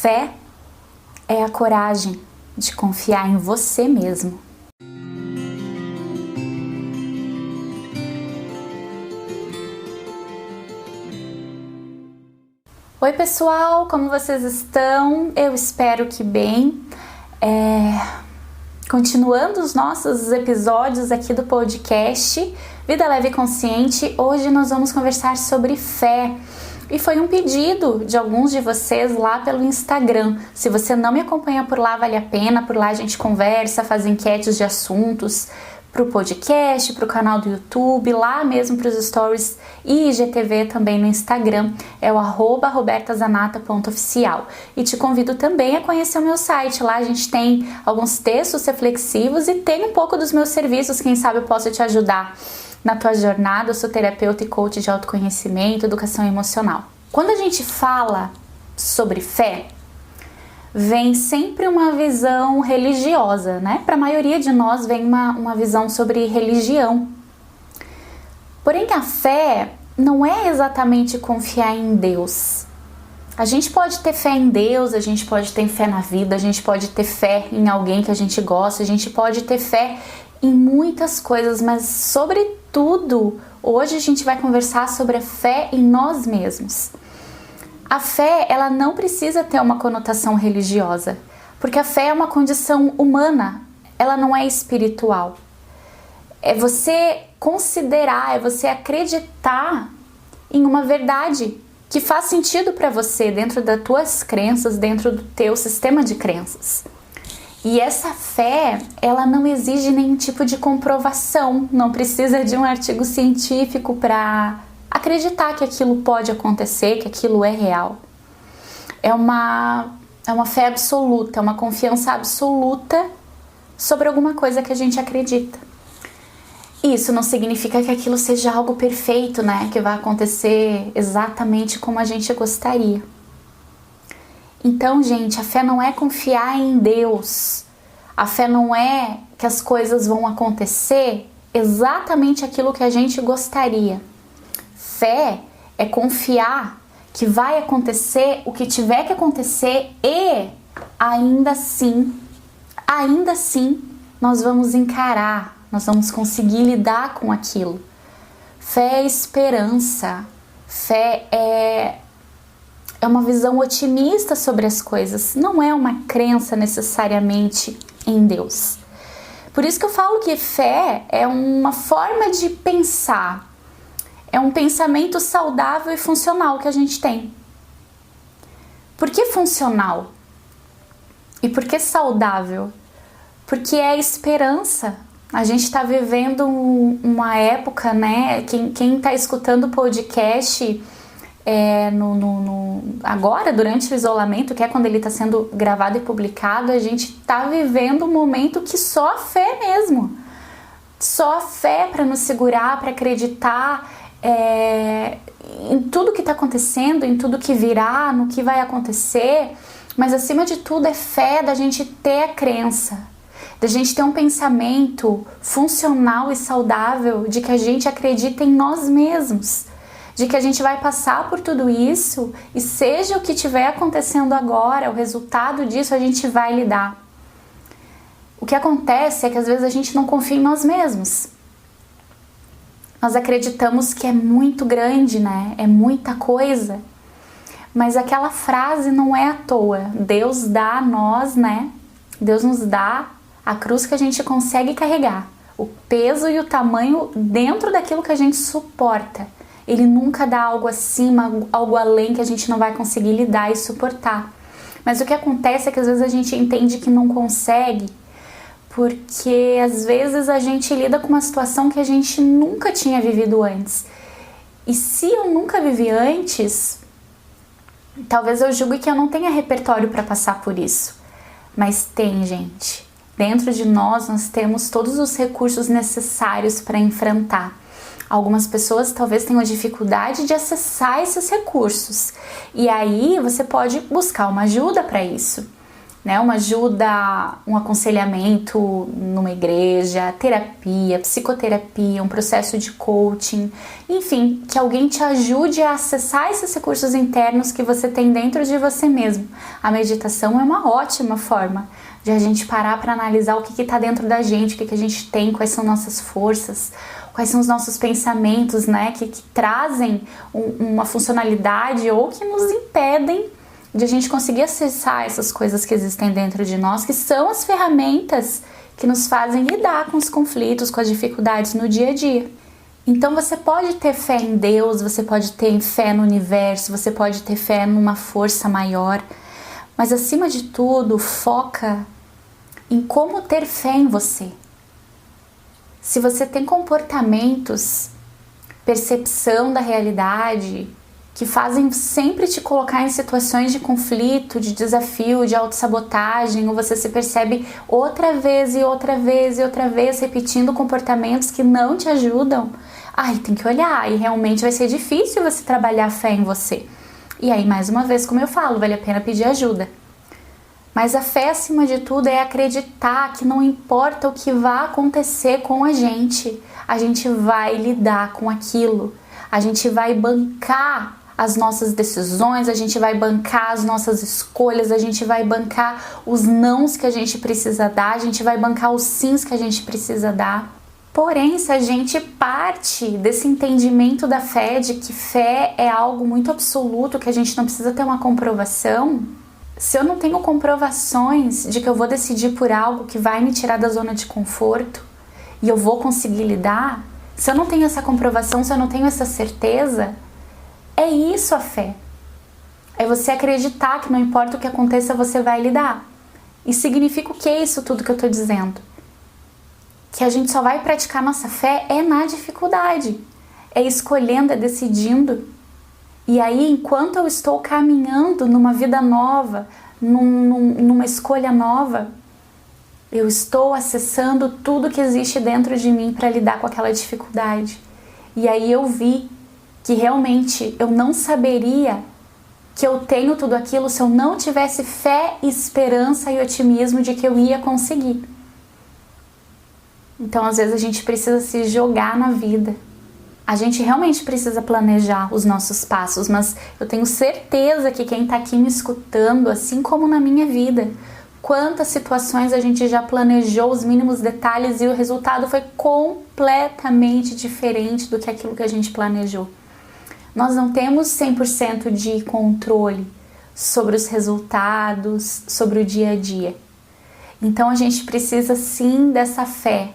Fé é a coragem de confiar em você mesmo. Oi pessoal, como vocês estão? Eu espero que bem. Continuando os nossos episódios aqui do podcast Vida Leve e Consciente, hoje nós vamos conversar sobre fé. E foi um pedido de alguns de vocês lá pelo Instagram. Se você não me acompanha por lá, vale a pena. Por lá a gente conversa, faz enquetes de assuntos para o podcast, para o canal do YouTube, lá mesmo para os stories e IGTV também no Instagram. É o @robertazanata.oficial. E te convido também a conhecer o meu site. Lá a gente tem alguns textos reflexivos e tem um pouco dos meus serviços. Quem sabe eu posso te ajudar na tua jornada. Eu sou terapeuta e coach de autoconhecimento, educação emocional. Quando a gente fala sobre fé, vem sempre uma visão religiosa, né? Para a maioria de nós vem uma visão sobre religião. Porém, a fé não é exatamente confiar em Deus. A gente pode ter fé em Deus, a gente pode ter fé na vida, a gente pode ter fé em alguém que a gente gosta, a gente pode ter fé em muitas coisas, mas sobretudo, hoje a gente vai conversar sobre a fé em nós mesmos. A fé, ela não precisa ter uma conotação religiosa, porque a fé é uma condição humana, ela não é espiritual. É você considerar, é você acreditar em uma verdade que faz sentido para você dentro das tuas crenças, dentro do teu sistema de crenças. E essa fé, ela não exige nenhum tipo de comprovação, não precisa de um artigo científico para acreditar que aquilo pode acontecer, que aquilo é real. É uma fé absoluta, é uma confiança absoluta sobre alguma coisa que a gente acredita. Isso não significa que aquilo seja algo perfeito, né? Que vai acontecer exatamente como a gente gostaria. Então, gente, a fé não é confiar em Deus. A fé não é que as coisas vão acontecer exatamente aquilo que a gente gostaria. Fé é confiar que vai acontecer o que tiver que acontecer e ainda assim, nós vamos encarar, nós vamos conseguir lidar com aquilo. Fé é esperança, fé é uma visão otimista sobre as coisas, não é uma crença necessariamente em Deus. Por isso que eu falo que fé é uma forma de pensar, é um pensamento saudável e funcional que a gente tem. Por que funcional? E por que saudável? Porque é esperança. A gente está vivendo uma época, né? Quem está escutando o podcast agora, durante o isolamento, que é quando ele está sendo gravado e publicado, a gente está vivendo um momento que só a fé mesmo. Só a fé para nos segurar, para acreditar em tudo que está acontecendo, em tudo que virá, no que vai acontecer, mas acima de tudo é fé da gente ter a crença, da gente ter um pensamento funcional e saudável de que a gente acredita em nós mesmos, de que a gente vai passar por tudo isso e seja o que estiver acontecendo agora, o resultado disso a gente vai lidar. O que acontece é que às vezes a gente não confia em nós mesmos. Nós acreditamos que é muito grande, né? É muita coisa. Mas aquela frase não é à toa. Deus dá a nós, né? Deus nos dá a cruz que a gente consegue carregar. O peso e o tamanho dentro daquilo que a gente suporta. Ele nunca dá algo acima, algo além que a gente não vai conseguir lidar e suportar. Mas o que acontece é que às vezes a gente entende que não consegue, porque às vezes a gente lida com uma situação que a gente nunca tinha vivido antes. E se eu nunca vivi antes, talvez eu julgue que eu não tenha repertório para passar por isso. Mas tem, gente. Dentro de nós temos todos os recursos necessários para enfrentar. Algumas pessoas talvez tenham dificuldade de acessar esses recursos. E aí você pode buscar uma ajuda para isso. né? Uma ajuda, um aconselhamento numa igreja, terapia, psicoterapia, um processo de coaching, enfim, que alguém te ajude a acessar esses recursos internos que você tem dentro de você mesmo. A meditação é uma ótima forma de a gente parar para analisar o que está dentro da gente, o que a gente tem, quais são nossas forças, quais são os nossos pensamentos, né, que trazem uma funcionalidade ou que nos impedem de a gente conseguir acessar essas coisas que existem dentro de nós, que são as ferramentas que nos fazem lidar com os conflitos, com as dificuldades no dia a dia. Então você pode ter fé em Deus, você pode ter fé no universo, você pode ter fé numa força maior, mas acima de tudo, foca em como ter fé em você. Se você tem comportamentos, percepção da realidade, que fazem sempre te colocar em situações de conflito, de desafio, de autossabotagem, ou você se percebe outra vez e outra vez e outra vez repetindo comportamentos que não te ajudam, aí tem que olhar e realmente vai ser difícil você trabalhar a fé em você. E aí, mais uma vez, como eu falo, vale a pena pedir ajuda. Mas a fé, acima de tudo, é acreditar que não importa o que vá acontecer com a gente vai lidar com aquilo, a gente vai bancar as nossas decisões, a gente vai bancar as nossas escolhas, a gente vai bancar os nãos que a gente precisa dar, a gente vai bancar os sims que a gente precisa dar. Porém, se a gente parte desse entendimento da fé, de que fé é algo muito absoluto, que a gente não precisa ter uma comprovação, se eu não tenho comprovações de que eu vou decidir por algo que vai me tirar da zona de conforto e eu vou conseguir lidar, se eu não tenho essa comprovação, se eu não tenho essa certeza, é isso a fé. É você acreditar que não importa o que aconteça, você vai lidar. E significa o que é isso tudo que eu tô dizendo? Que a gente só vai praticar nossa fé é na dificuldade. É escolhendo, é decidindo. E aí, enquanto eu estou caminhando numa vida nova, numa escolha nova, eu estou acessando tudo que existe dentro de mim para lidar com aquela dificuldade. E aí eu vi que realmente eu não saberia que eu tenho tudo aquilo se eu não tivesse fé, esperança e otimismo de que eu ia conseguir. Então, às vezes, a gente precisa se jogar na vida. A gente realmente precisa planejar os nossos passos, mas eu tenho certeza que quem está aqui me escutando, assim como na minha vida, quantas situações a gente já planejou os mínimos detalhes e o resultado foi completamente diferente do que aquilo que a gente planejou. Nós não temos 100% de controle sobre os resultados, sobre o dia a dia. Então a gente precisa sim dessa fé.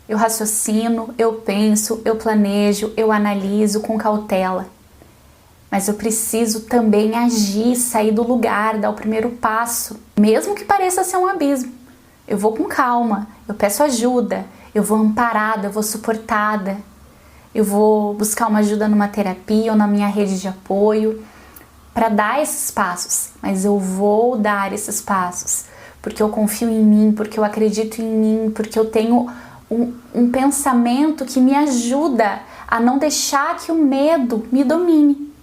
Eu raciocino, eu penso, eu planejo, eu analiso com cautela. Mas eu preciso também agir, sair do lugar, dar o primeiro passo. Mesmo que pareça ser um abismo. Eu vou com calma, eu peço ajuda, eu vou amparada, eu vou suportada. Eu vou buscar uma ajuda numa terapia ou na minha rede de apoio para dar esses passos. Mas eu vou dar esses passos porque eu confio em mim, porque eu acredito em mim, porque eu tenho um pensamento que me ajuda a não deixar que o medo me domine.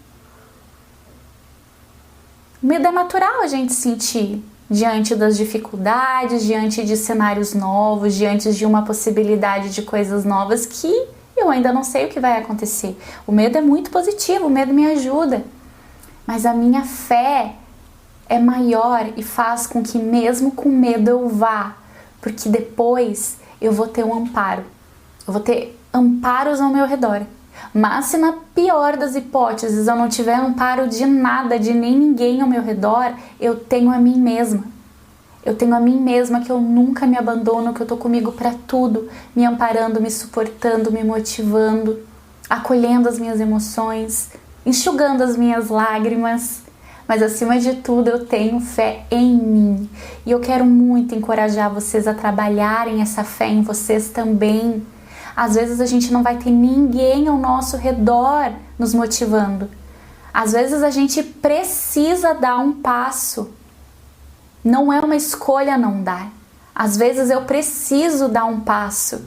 O medo é natural a gente sentir diante das dificuldades, diante de cenários novos, diante de uma possibilidade de coisas novas que eu ainda não sei o que vai acontecer. O medo é muito positivo, o medo me ajuda. Mas a minha fé é maior e faz com que mesmo com medo eu vá, porque depois eu vou ter um amparo. Eu vou ter amparos ao meu redor. Mas se na pior das hipóteses eu não tiver amparo de nada, de nem ninguém ao meu redor, eu tenho a mim mesma. Eu tenho a mim mesma, que eu nunca me abandono, que eu tô comigo para tudo, me amparando, me suportando, me motivando, acolhendo as minhas emoções, enxugando as minhas lágrimas. Mas acima de tudo eu tenho fé em mim. E eu quero muito encorajar vocês a trabalharem essa fé em vocês também. Às vezes a gente não vai ter ninguém ao nosso redor nos motivando. Às vezes a gente precisa dar um passo. Não é uma escolha não dar. Às vezes eu preciso dar um passo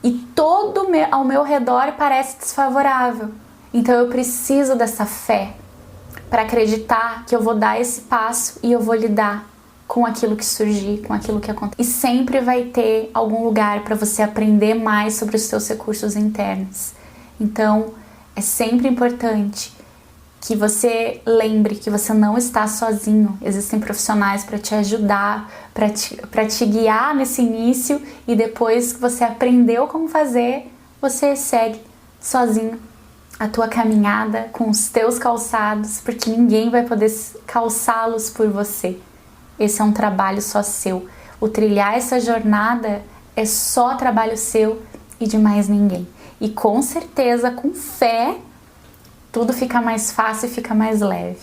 e todo ao meu redor parece desfavorável. Então eu preciso dessa fé para acreditar que eu vou dar esse passo e eu vou lidar. com aquilo que surgir, com aquilo que acontece. E sempre vai ter algum lugar para você aprender mais sobre os seus recursos internos. Então, é sempre importante que você lembre que você não está sozinho. Existem profissionais para te ajudar, para te guiar nesse início, e depois que você aprendeu como fazer, você segue sozinho a tua caminhada com os teus calçados, porque ninguém vai poder calçá-los por você. Esse é um trabalho só seu. O trilhar essa jornada é só trabalho seu e de mais ninguém. E com certeza, com fé, tudo fica mais fácil e fica mais leve.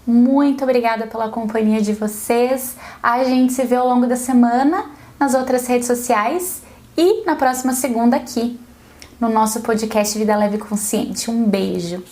Muito obrigada pela companhia de vocês. A gente se vê ao longo da semana nas outras redes sociais e na próxima segunda aqui no nosso podcast Vida Leve e Consciente. Um beijo!